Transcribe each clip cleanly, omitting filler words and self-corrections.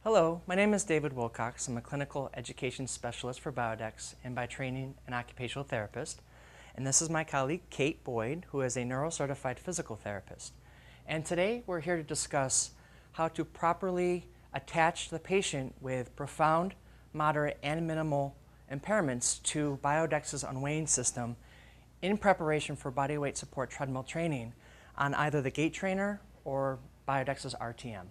Hello, my name is David Wilcox. I'm a clinical education specialist for biodex and by training an occupational therapist. And this is my colleague Kate Boyd, who is a neuro-certified physical therapist. And today we're here to discuss how to properly attach the patient with profound, moderate, and minimal impairments to biodex's unweighing system in preparation for bodyweight support treadmill training on either the gait trainer or biodex's RTM.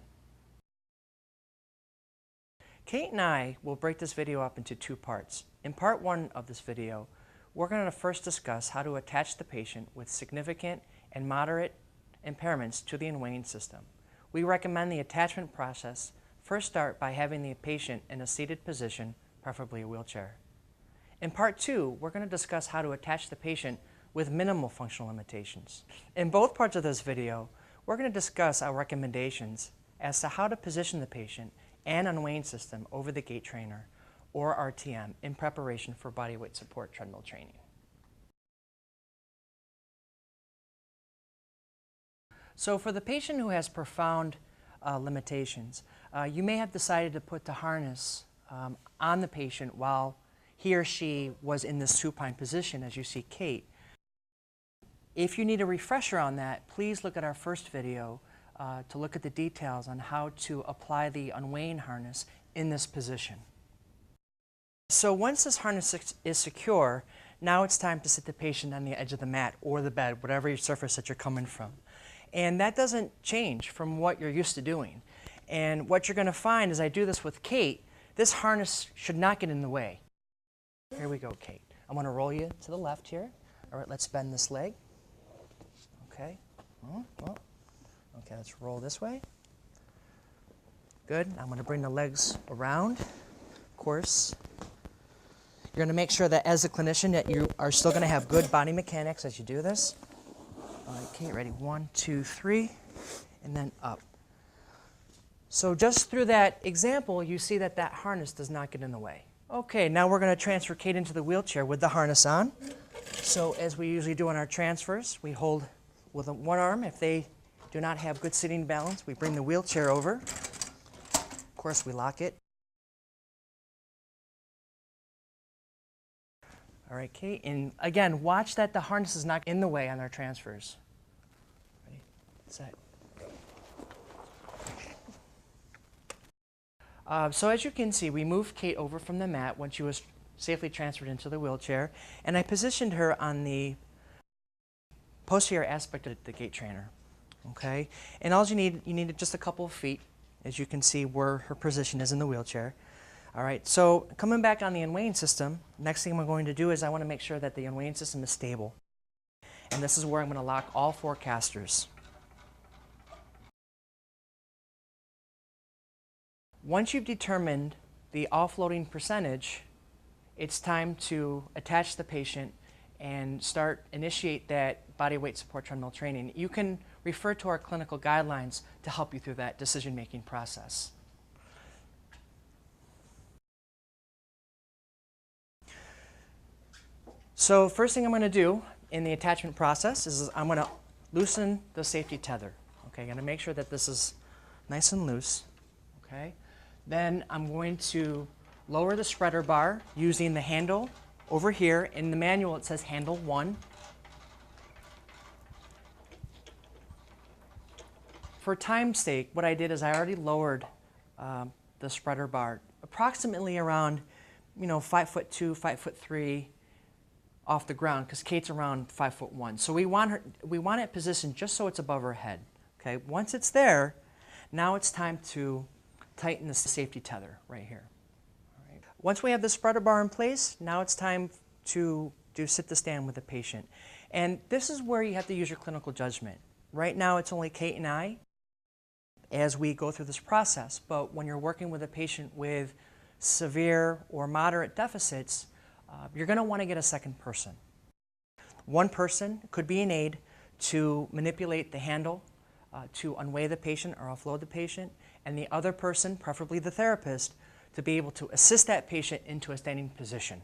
Kate and I will break this video up into two parts. In part one of this video, we're going to first discuss how to attach the patient with significant and moderate impairments to the unweighing system. We recommend the attachment process first start by having the patient in a seated position, preferably a wheelchair. In part two, we're going to discuss how to attach the patient with minimal functional limitations. In both parts of this video, we're going to discuss our recommendations as to how to position the patient and unweighing system over the gait trainer or RTM in preparation for bodyweight support treadmill training. So for the patient who has profound limitations, you may have decided to put the harness on the patient while he or she was in this supine position, as you see Kate. If you need a refresher on that, please look at our first video to look at the details on how to apply the unweighing harness in this position. So once this harness is secure, now it's time to sit the patient on the edge of the mat or the bed, whatever your surface that you're coming from. And that doesn't change from what you're used to doing. And what you're going to find as I do this with Kate, this harness should not get in the way. Here we go, Kate. I'm going to roll you to the left here. All right, let's bend this leg. Okay. Okay, let's roll this way. Good. I'm going to bring the legs around. Of course, you're going to make sure that as a clinician that you are still going to have good body mechanics as you do this. All right, Kate, ready? 1, 2, 3, and then up. So just through that example, you see that that harness does not get in the way. Okay, now we're going to transfer Kate into the wheelchair with the harness on. So as we usually do in our transfers, we hold with one arm. If they do not have good sitting balance, we bring the wheelchair over. Of course, we lock it. All right, Kate, and again, watch that the harness is not in the way on our transfers. Ready, set. So as you can see, we moved Kate over from the mat when she was safely transferred into the wheelchair, and I positioned her on the posterior aspect of the gait trainer. Okay, and all you need just a couple of feet, as you can see where her position is in the wheelchair. All right, so coming back on the unweighing system, next thing I'm going to do is I want to make sure that the unweighing system is stable. And this is where I'm going to lock all 4 casters. Once you've determined the offloading percentage, it's time to attach the patient and initiate that bodyweight support treadmill training. You can refer to our clinical guidelines to help you through that decision-making process. So first thing I'm going to do in the attachment process is I'm going to loosen the safety tether. Okay, I'm going to make sure that this is nice and loose. Okay, then I'm going to lower the spreader bar using the handle over here. In the manual it says handle 1. For time's sake, what I did is I already lowered the spreader bar approximately around 5'2", 5'3" off the ground, because Kate's around 5'1". So we want it positioned just so it's above her head. Okay, once it's there, now it's time to tighten the safety tether right here. All right. Once we have the spreader bar in place, now it's time to do sit to stand with the patient. And this is where you have to use your clinical judgment. Right now it's only Kate and I as we go through this process, but when you're working with a patient with severe or moderate deficits, you're going to want to get a second person. One person could be an aide to manipulate the handle to unweigh the patient or offload the patient, and the other person, preferably the therapist, to be able to assist that patient into a standing position.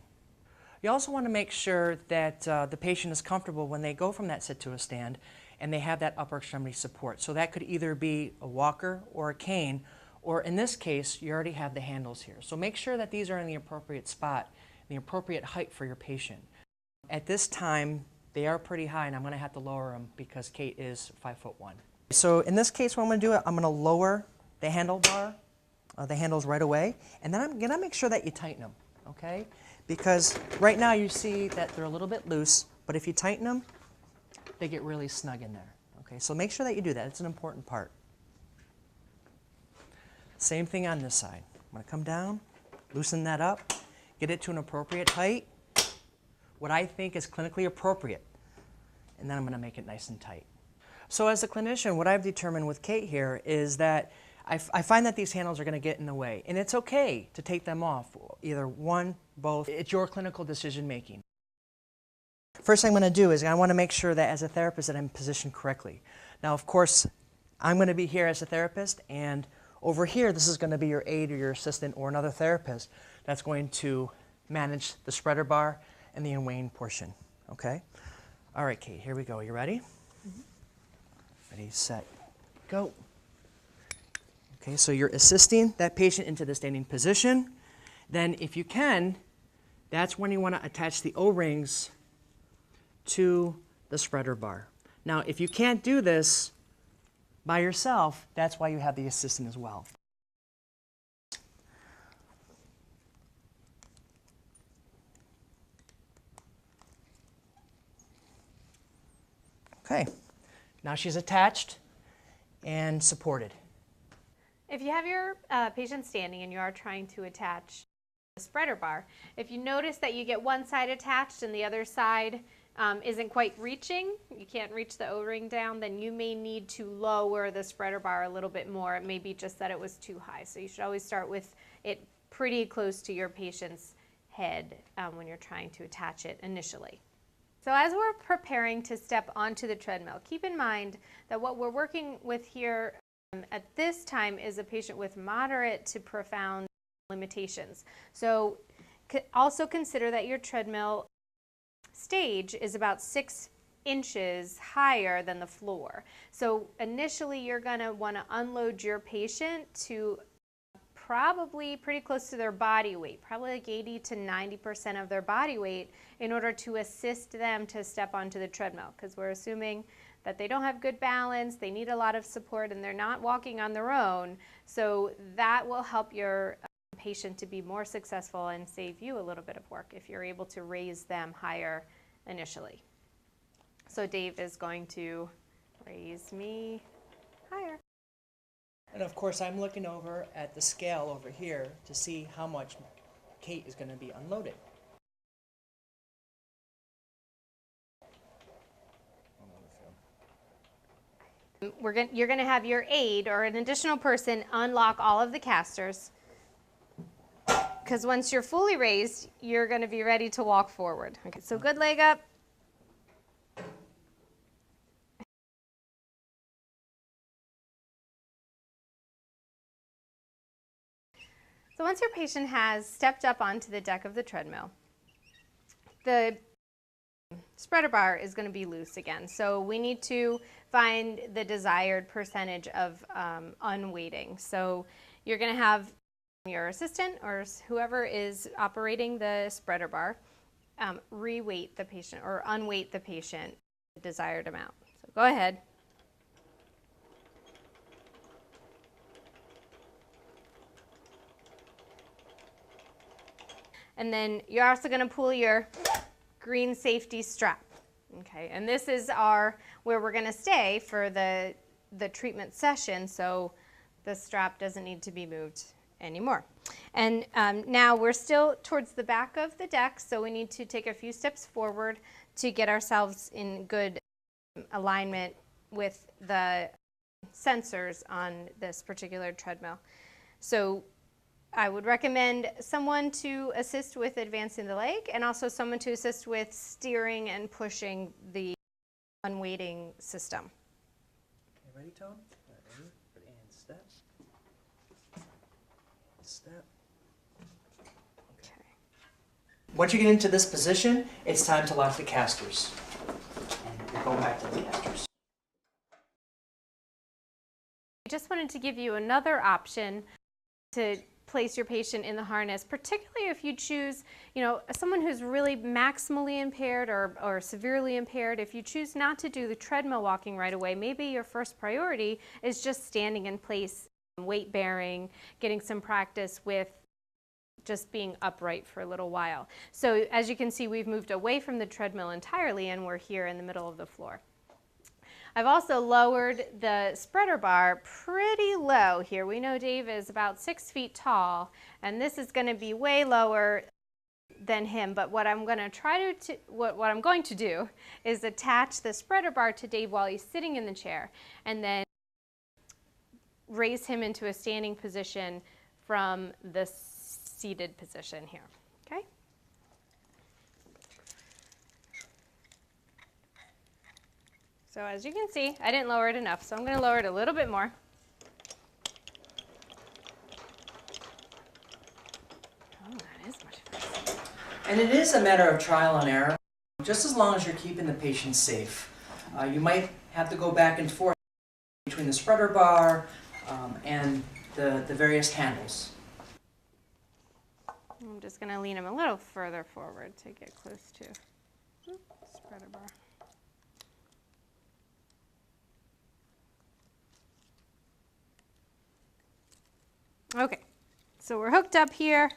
You also want to make sure that the patient is comfortable when they go from that sit to a stand and they have that upper extremity support. So that could either be a walker or a cane, or in this case, you already have the handles here. So make sure that these are in the appropriate spot, the appropriate height for your patient. At this time, they are pretty high, and I'm going to have to lower them because Kate is 5'1". So in this case, what I'm going to do, I'm going to lower the handlebar, the handles right away, and then I'm going to make sure that you tighten them, okay? Because right now you see that they're a little bit loose, but if you tighten them, they get really snug in there, okay? So make sure that you do that. It's an important part. Same thing on this side. I'm going to come down, loosen that up, get it to an appropriate height, what I think is clinically appropriate, and then I'm going to make it nice and tight. So as a clinician, what I've determined with Kate here is that I find that these handles are going to get in the way, and it's okay to take them off, either one, both. It's your clinical decision making. First thing I'm going to do is I want to make sure that as a therapist that I'm positioned correctly. Now, of course, I'm going to be here as a therapist, and over here, this is going to be your aide or your assistant or another therapist that's going to manage the spreader bar and the unweighing portion, okay? All right, Kate, here we go. You ready? Mm-hmm. Ready, set, go. Okay, so you're assisting that patient into the standing position. Then if you can, that's when you want to attach the O-rings to the spreader bar. Now, if you can't do this by yourself, that's why you have the assistant as well. Okay, now she's attached and supported. If you have your patient standing and you are trying to attach the spreader bar, if you notice that you get one side attached and the other side isn't quite reaching, you can't reach the O-ring down, then you may need to lower the spreader bar a little bit more. It may be just that it was too high. So you should always start with it pretty close to your patient's head when you're trying to attach it initially. So as we're preparing to step onto the treadmill, keep in mind that what we're working with here at this time is a patient with moderate to profound limitations. So also consider that your treadmill stage is about 6 inches higher than the floor. So initially you're going to want to unload your patient to probably pretty close to their body weight, probably like 80 to 90% of their body weight, in order to assist them to step onto the treadmill, because we're assuming that they don't have good balance, they need a lot of support, and they're not walking on their own. So that will help your patient to be more successful and save you a little bit of work if you're able to raise them higher initially. So Dave is going to raise me higher. And of course, I'm looking over at the scale over here to see how much Kate is going to be unloaded. You're going to have your aide or an additional person unlock all of the casters, because once you're fully raised, you're going to be ready to walk forward. Okay, so good leg up. So once your patient has stepped up onto the deck of the treadmill, the spreader bar is going to be loose again. So we need to find the desired percentage of unweighting. So you're going to have your assistant or whoever is operating the spreader bar re-weight the patient or unweight the patient the desired amount. So go ahead. And then you're also going to pull your green safety strap. Okay, and this is where we're going to stay for the treatment session, so the strap doesn't need to be moved anymore. And now we're still towards the back of the deck, so we need to take a few steps forward to get ourselves in good alignment with the sensors on this particular treadmill. So I would recommend someone to assist with advancing the leg and also someone to assist with steering and pushing the unweighting system. Okay, ready, Tom? Ready? And step. Step. Okay. Once you get into this position, it's time to lock the casters. And go back to the casters. I just just wanted to give you another option to place your patient in the harness, particularly if you choose, someone who's really maximally impaired or severely impaired. If you choose not to do the treadmill walking right away, maybe your first priority is just standing in place, weight bearing, getting some practice with just being upright for a little while. So as you can see, we've moved away from the treadmill entirely and we're here in the middle of the floor. I've also lowered the spreader bar pretty low here. We know Dave is about 6 feet tall, and this is going to be way lower than him. But what I'm going to do is attach the spreader bar to Dave while he's sitting in the chair, and then raise him into a standing position from the seated position here. Okay. So as you can see, I didn't lower it enough, so I'm going to lower it a little bit more. Oh, that is much faster. And it is a matter of trial and error, just as long as you're keeping the patient safe. You might have to go back and forth between the spreader bar and the various handles. I'm just going to lean him a little further forward to get close to spreader bar. Okay, so we're hooked up here.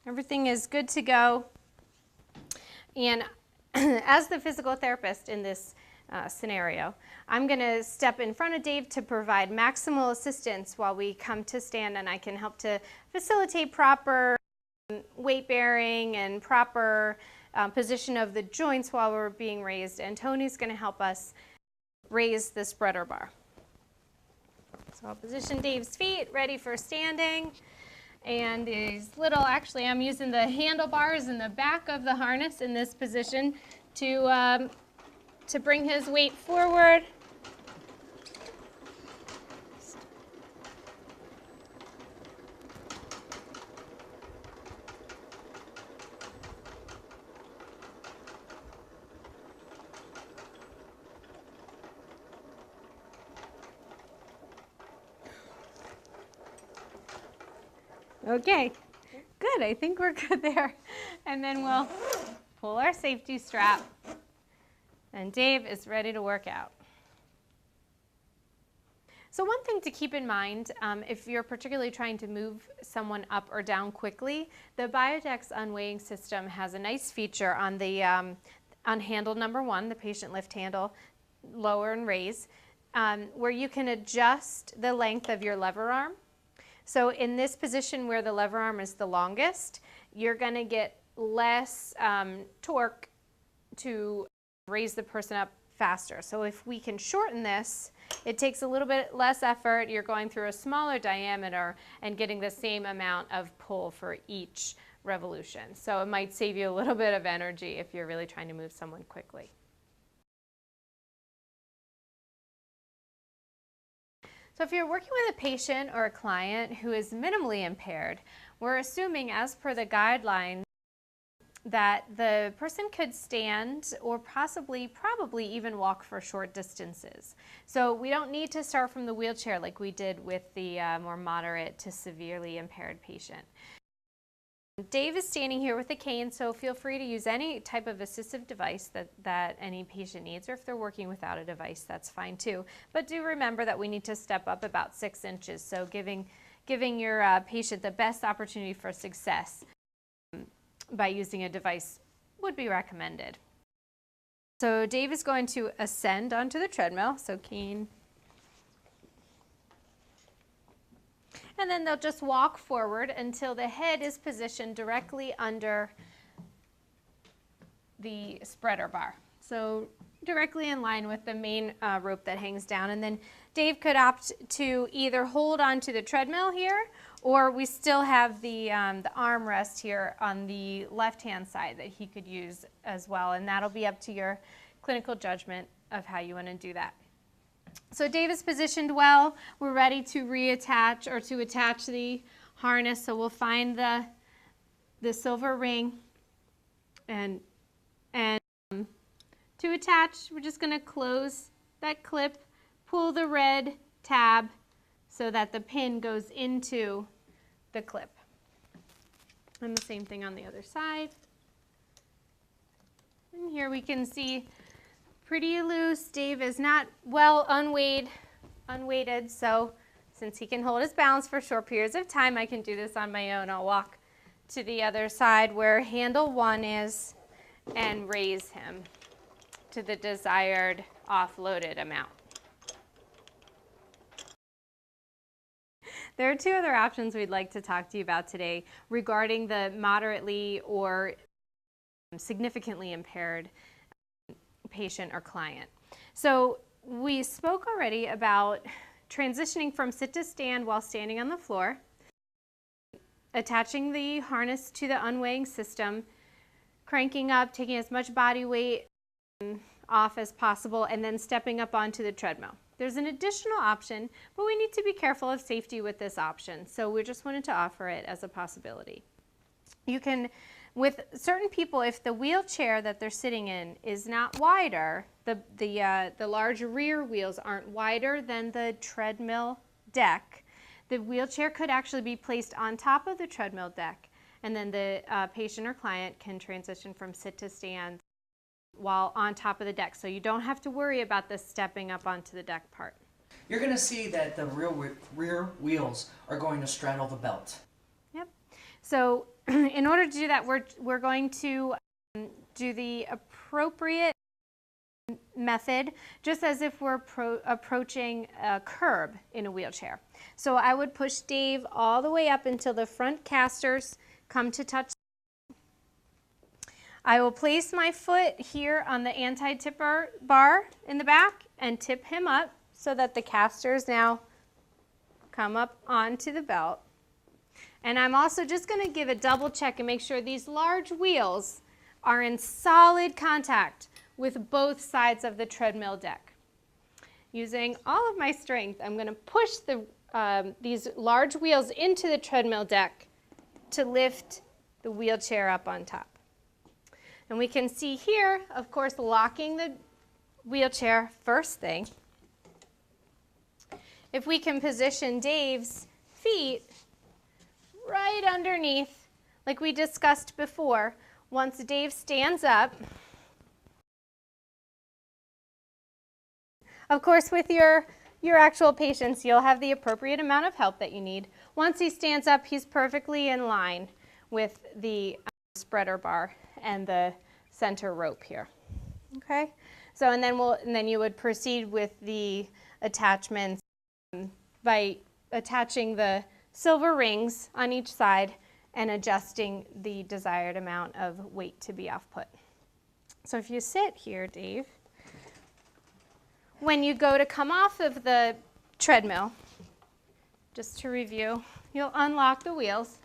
Everything is good to go. And as the physical therapist in this scenario, I'm going to step in front of Dave to provide maximal assistance while we come to stand, and I can help to facilitate proper weight bearing and proper position of the joints while we're being raised. And Tony's going to help us raise the spreader bar. So I'll position Dave's feet ready for standing, and actually I'm using the handlebars in the back of the harness in this position to bring his weight forward. Okay, good. I think we're good there. And then we'll pull our safety strap, and Dave is ready to work out. So one thing to keep in mind, if you're particularly trying to move someone up or down quickly, the biodex unweighing system has a nice feature on the on handle number 1, the patient lift handle, lower and raise, where you can adjust the length of your lever arm. So in this position where the lever arm is the longest, you're going to get less torque to raise the person up faster. So if we can shorten this, it takes a little bit less effort. You're going through a smaller diameter and getting the same amount of pull for each revolution. So it might save you a little bit of energy if you're really trying to move someone quickly. So if you're working with a patient or a client who is minimally impaired, we're assuming, as per the guidelines, that the person could stand or probably even walk for short distances. So we don't need to start from the wheelchair like we did with the more moderate to severely impaired patient. Dave is standing here with a cane, so feel free to use any type of assistive device that any patient needs, or if they're working without a device, that's fine too. But do remember that we need to step up about 6 inches, so giving your patient the best opportunity for success by using a device would be recommended. So Dave is going to ascend onto the treadmill, so cane. And then they'll just walk forward until the head is positioned directly under the spreader bar. So directly in line with the main rope that hangs down. And then Dave could opt to either hold onto the treadmill here, or we still have the armrest here on the left-hand side that he could use as well. And that'll be up to your clinical judgment of how you want to do that. So Dave is positioned well. We're ready to reattach or to attach the harness. So we'll find the silver ring, and to attach, we're just going to close that clip, pull the red tab, so that the pin goes into the clip. And the same thing on the other side. And here we can see pretty loose. Dave is not well unweighted, so since he can hold his balance for short periods of time, I can do this on my own. I'll walk to the other side where handle 1 is and raise him to the desired offloaded amount. There are 2 other options we'd like to talk to you about today regarding the moderately or significantly impaired patient or client. So we spoke already about transitioning from sit to stand while standing on the floor, attaching the harness to the unweighing system, cranking up, taking as much body weight off as possible, and then stepping up onto the treadmill. There's an additional option, but we need to be careful of safety with this option, so we just wanted to offer it as a possibility. You can, with certain people, if the wheelchair that they're sitting in is not wider, the large rear wheels aren't wider than the treadmill deck, the wheelchair could actually be placed on top of the treadmill deck, and then the patient or client can transition from sit to stand while on top of the deck. So you don't have to worry about the stepping up onto the deck part. You're going to see that the rear wheels are going to straddle the belt. Yep. So in order to do that, we're going to do the appropriate method, just as if we're approaching a curb in a wheelchair. So I would push Dave all the way up until the front casters come to touch. I will place my foot here on the anti-tipper bar in the back and tip him up so that the casters now come up onto the belt. And I'm also just going to give a double check and make sure these large wheels are in solid contact with both sides of the treadmill deck. Using all of my strength, I'm going to push these large wheels into the treadmill deck to lift the wheelchair up on top. And we can see here, of course, locking the wheelchair first thing. If we can position Dave's feet right underneath, like we discussed before, once Dave stands up, of course, with your actual patients, you'll have the appropriate amount of help that you need. Once he stands up, he's perfectly in line with the spreader bar and the center rope here. Okay, so and then you would proceed with the attachments by attaching the silver rings on each side and adjusting the desired amount of weight to be off put. So if you sit here, Dave, when you go to come off of the treadmill, just to review, you'll unlock the wheels,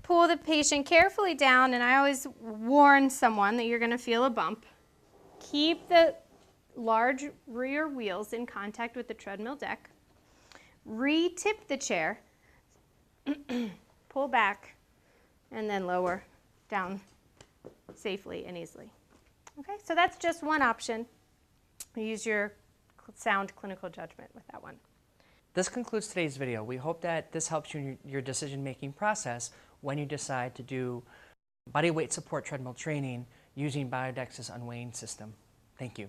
pull the patient carefully down, and I always warn someone that you're going to feel a bump. Keep the large rear wheels in contact with the treadmill deck. Re-tip the chair, pull back, and then lower down safely and easily. Okay, so that's just one option. Use your sound clinical judgment with that one. This concludes today's video. We hope that this helps you in your decision-making process when you decide to do body weight support treadmill training using biodex's unweighing system. Thank you.